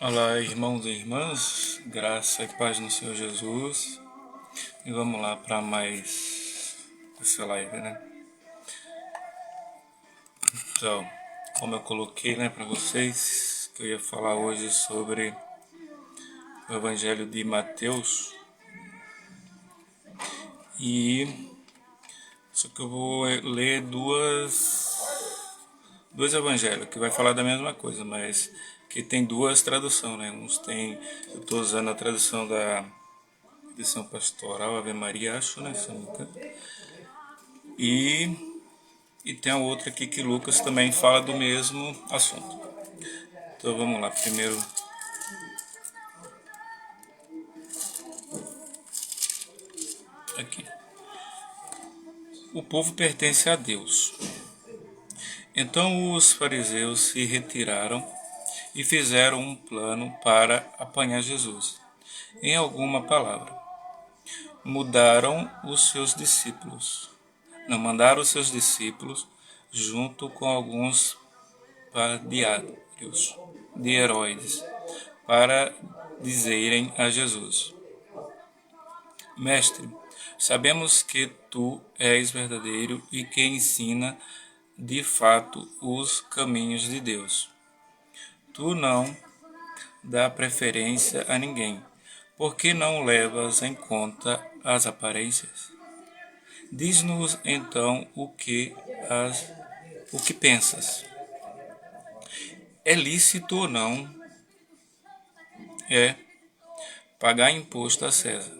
Olá, irmãos e irmãs, graça e paz no Senhor Jesus. E vamos lá para mais essa live, né? Então, como eu coloquei, né, para vocês, que eu ia falar hoje sobre o Evangelho de Mateus. E só que eu vou ler dois evangelhos que vai falar da mesma coisa, mas que tem duas traduções, né? Eu estou usando a tradução da edição pastoral Ave Maria, acho, né? Se eu não me engano. E tem a outra aqui que Lucas também fala do mesmo assunto. Então vamos lá, primeiro aqui. O povo pertence a Deus. Então os fariseus se retiraram e fizeram um plano para apanhar Jesus. Em alguma palavra, mudaram os seus discípulos. Não mandaram os seus discípulos junto com alguns partidários de Herodes para dizerem a Jesus: Mestre, sabemos que tu és verdadeiro e que ensina de fato os caminhos de Deus. Tu não dá preferência a ninguém, porque não levas em conta as aparências. Diz-nos então o que pensas. É lícito ou não é pagar imposto a César?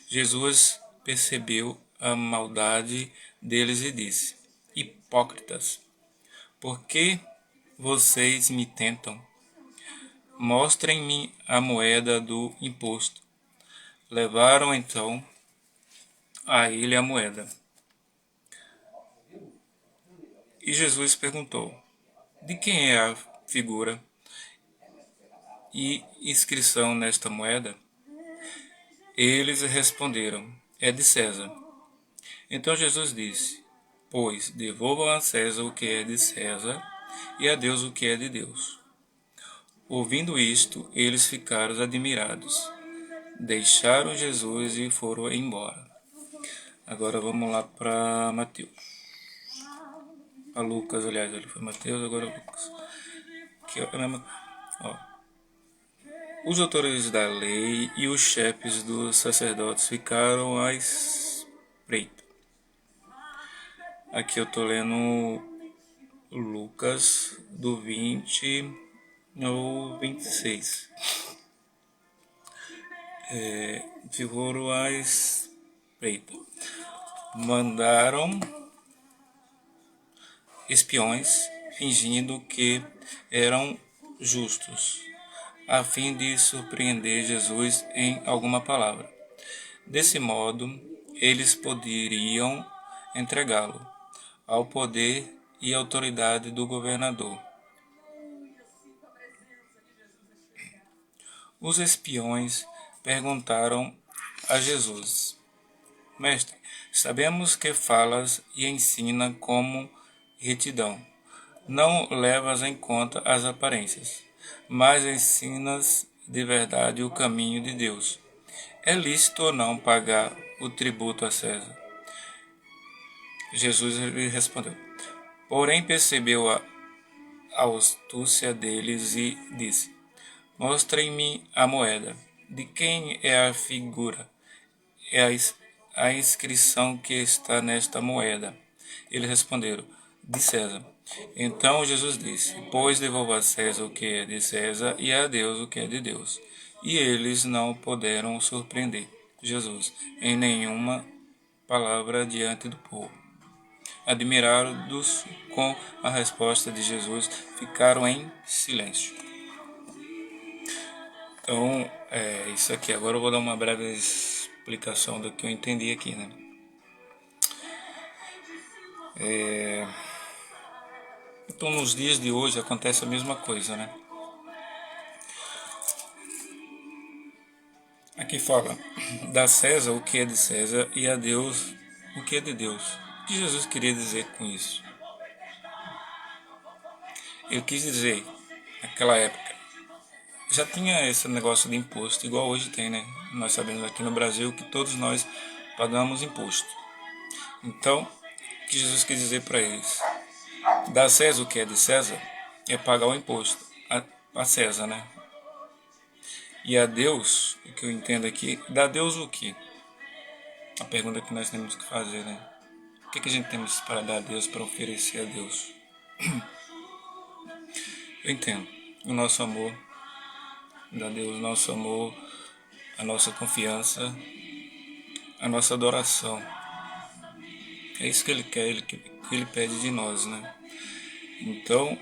Jesus percebeu a maldade deles e disse: Hipócritas, por que vocês me tentam? Mostrem-me a moeda do imposto. Levaram então a ele a moeda. E Jesus perguntou: De quem é a figura e inscrição nesta moeda? Eles responderam: É de César. Então Jesus disse: Pois devolvam a César o que é de César e a Deus o que é de Deus. Ouvindo isto, eles ficaram admirados. Deixaram Jesus e foram embora. Agora vamos lá para Mateus. A Lucas, aliás, ele foi Mateus, agora Lucas. Aqui, ó. Os autores da lei e os chefes dos sacerdotes ficaram à espreita. Aqui eu estou lendo Lucas do 20 ao 26. Ficaram à espreita. Mandaram espiões fingindo que eram justos, a fim de surpreender Jesus em alguma palavra. Desse modo, eles poderiam entregá-lo ao poder e autoridade do governador. Os espiões perguntaram a Jesus: Mestre, sabemos que falas e ensina como retidão. Não levas em conta as aparências, mas ensinas de verdade o caminho de Deus. É lícito ou não pagar o tributo a César? Jesus lhe respondeu. Porém percebeu a astúcia deles e disse: Mostrem-me a moeda. De quem é a figura? É a inscrição que está nesta moeda. Eles responderam: De César. Então Jesus disse: Pois devolva a César o que é de César e a Deus o que é de Deus. E eles não puderam surpreender Jesus em nenhuma palavra diante do povo. Admirados com a resposta de Jesus, ficaram em silêncio. Então, isso aqui. Agora eu vou dar uma breve explicação do que eu entendi aqui, né? Então, nos dias de hoje acontece a mesma coisa, né? Aqui fala: dá a César o que é de César e a Deus o que é de Deus. O que Jesus queria dizer com isso? Ele quis dizer, naquela época, já tinha esse negócio de imposto, igual hoje tem, né? Nós sabemos aqui no Brasil que todos nós pagamos imposto. Então, o que Jesus quis dizer para eles? Dar a César o que é de César é pagar o imposto a César, né? E a Deus, o que eu entendo aqui, dá a Deus o que? A pergunta que nós temos que fazer, né? O que a gente temos para dar a Deus, para oferecer a Deus? Eu entendo. O nosso amor, dá a Deus o nosso amor, a nossa confiança, a nossa adoração. É isso que Ele quer, que Ele pede de nós, né? Então,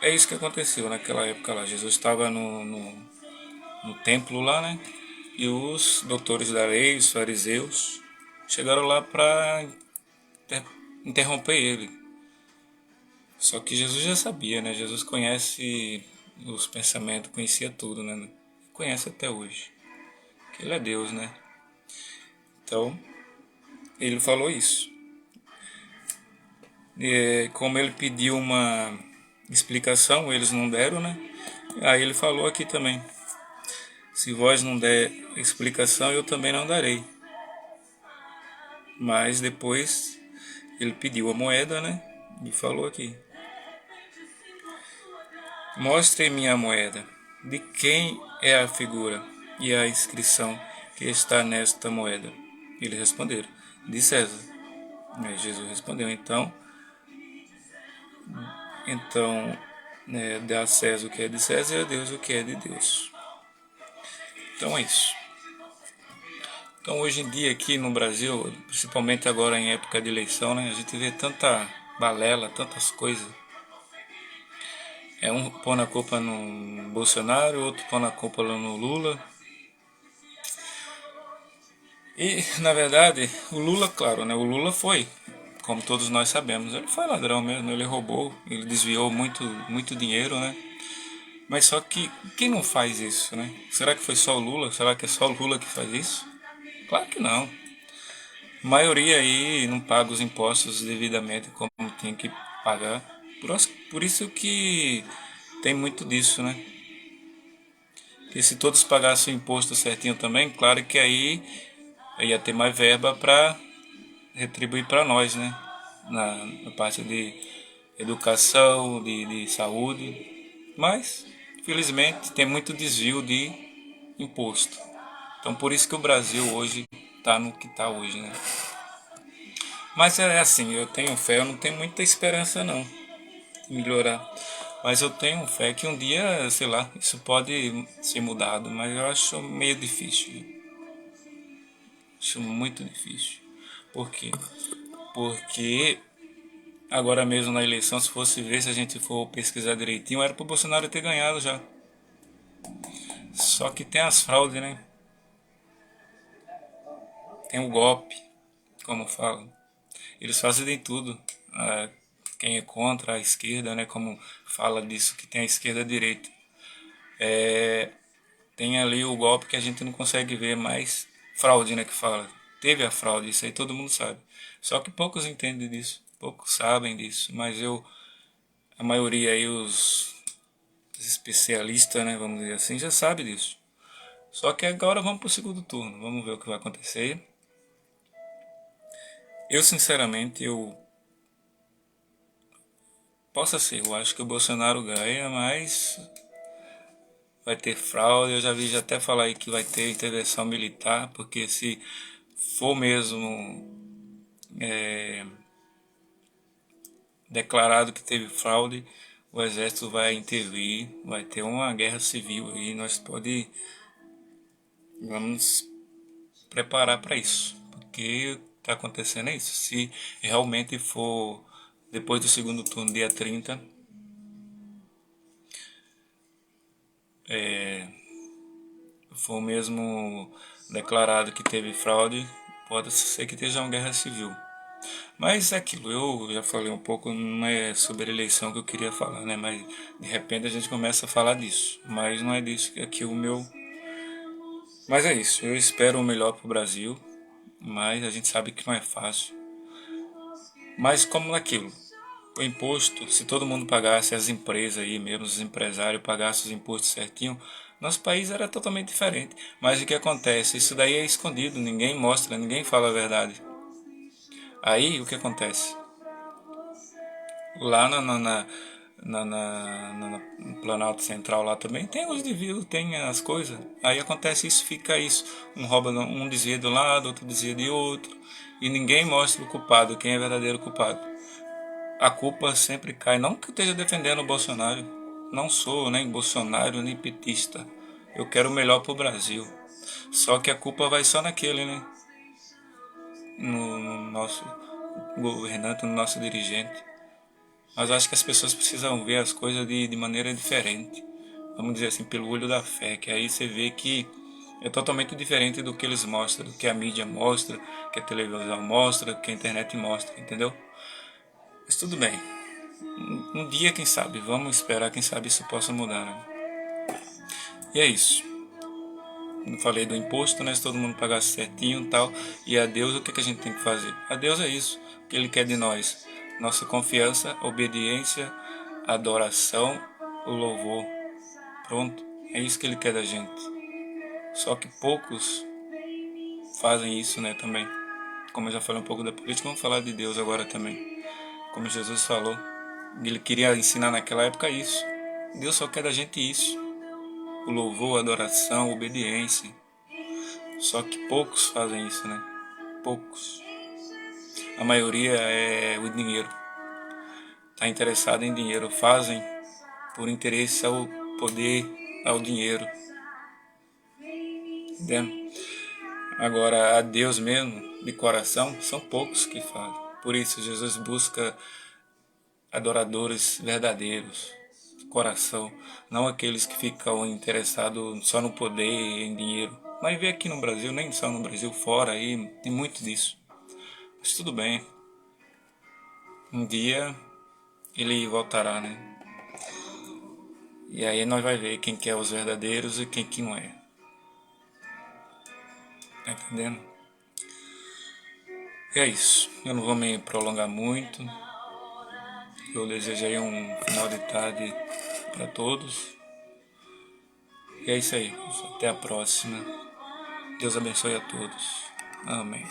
é isso que aconteceu naquela época lá. Jesus estava no templo lá, né? E os doutores da lei, os fariseus, chegaram lá para interromper ele. Só que Jesus já sabia, né? Jesus conhece os pensamentos, conhecia tudo, né? Conhece até hoje. Que ele é Deus, né? Então, ele falou isso. E, como ele pediu uma explicação, eles não deram, né? Aí ele falou aqui também: se vós não der explicação, eu também não darei. Mas depois ele pediu a moeda, né? E falou aqui: mostre-me a moeda. De quem é a figura e a inscrição que está nesta moeda? Eles responderam: de César. Aí Jesus respondeu: então, dê a César o que é de César e a Deus o que é de Deus. Então é isso. Então hoje em dia aqui no Brasil, principalmente agora em época de eleição, né, a gente vê tanta balela, tantas coisas. É um pondo a culpa no Bolsonaro, outro pondo a culpa no Lula. E, na verdade, o Lula, claro, né? O Lula foi, como todos nós sabemos, ele foi ladrão mesmo, ele roubou, ele desviou muito dinheiro, né? Mas só que quem não faz isso, né? Será que foi só o Lula? Será que é só o Lula que faz isso? Claro que não. A maioria aí não paga os impostos devidamente como tem que pagar. Por isso que tem muito disso, né? Porque se todos pagassem o imposto certinho também, claro que aí ia ter mais verba para retribuir para nós, né? Na parte de educação, de saúde. Mas, infelizmente, tem muito desvio de imposto. Então, por isso que o Brasil hoje está no que está hoje, né? Mas é assim, eu tenho fé, eu não tenho muita esperança não de melhorar. Mas eu tenho fé que um dia, sei lá, isso pode ser mudado, mas eu acho meio difícil. Acho muito difícil. Por quê? Porque agora mesmo na eleição, se fosse ver, se a gente for pesquisar direitinho, era para o Bolsonaro ter ganhado já. Só que tem as fraudes, né? Tem o golpe, como falam. Eles fazem de tudo. Quem é contra a esquerda, né? Como fala disso, que tem a esquerda e a direita. Tem ali o golpe que a gente não consegue ver, mas fraude, né? Que fala. Teve a fraude, isso aí todo mundo sabe. Só que poucos entendem disso, poucos sabem disso. Mas a maioria aí, os especialistas, né? Vamos dizer assim, já sabe disso. Só que agora vamos para o segundo turno, vamos ver o que vai acontecer. Eu, sinceramente, possa ser, eu acho que o Bolsonaro ganha, mas vai ter fraude. Eu já vi já até falar aí que vai ter intervenção militar, porque se for mesmo declarado que teve fraude, o exército vai intervir, vai ter uma guerra civil e nós vamos preparar para isso, porque está acontecendo isso. Se realmente for depois do segundo turno, dia 30, for mesmo declarado que teve fraude, pode ser que esteja uma guerra civil. Mas é aquilo, eu já falei um pouco, não é sobre a eleição que eu queria falar, né? Mas de repente a gente começa a falar disso. Mas não é disso que aqui o meu. Mas é isso, eu espero o melhor para o Brasil, mas a gente sabe que não é fácil. Mas como naquilo, O imposto, se todo mundo pagasse, as empresas aí mesmo, os empresários pagassem os impostos certinho, nosso país era totalmente diferente. Mas o que acontece? Isso daí é escondido, ninguém mostra, ninguém fala a verdade. Aí o que acontece? Lá no Planalto Central lá também tem os desvios, tem as coisas. Aí acontece isso, fica isso. Um rouba, um desvia do lado, outro desvia de outro. E ninguém mostra o culpado, quem é o verdadeiro culpado. A culpa sempre cai. Não que eu esteja defendendo o Bolsonaro. Não sou nem Bolsonaro, nem petista. Eu quero o melhor pro Brasil. Só que a culpa vai só naquele, né? No nosso governante, no nosso dirigente. Mas acho que as pessoas precisam ver as coisas de maneira diferente. Vamos dizer assim, pelo olho da fé. Que aí você vê que é totalmente diferente do que eles mostram, do que a mídia mostra, que a televisão mostra, que a internet mostra, entendeu? Mas tudo bem. Um dia, quem sabe, vamos esperar, quem sabe isso possa mudar, né? E é isso. Eu falei do imposto, né? Se todo mundo pagasse certinho e tal. E a Deus, o que, que a gente tem que fazer? A Deus é isso. O que Ele quer de nós? Nossa confiança, obediência, adoração, o louvor. Pronto. É isso que Ele quer da gente. Só que poucos fazem isso, né? Também. Como eu já falei um pouco da política, vamos falar de Deus agora também. Como Jesus falou. Ele queria ensinar naquela época isso. Deus só quer da gente isso. O louvor, a adoração, a obediência. Só que poucos fazem isso, né? Poucos. A maioria é o dinheiro. Está interessado em dinheiro. Fazem por interesse ao poder, ao dinheiro. Entendeu? Agora, a Deus mesmo, de coração, são poucos que fazem. Por isso, Jesus busca adoradores verdadeiros, de coração. Não aqueles que ficam interessados só no poder e em dinheiro. Mas vê aqui no Brasil, nem só no Brasil, fora aí, tem muito disso. Mas tudo bem. Um dia ele voltará, né? E aí nós vai ver quem que é os verdadeiros e quem que não é. Tá entendendo? E é isso. Eu não vou me prolongar muito. Eu desejo aí um final de tarde para todos. E é isso aí. Até a próxima. Deus abençoe a todos. Amém.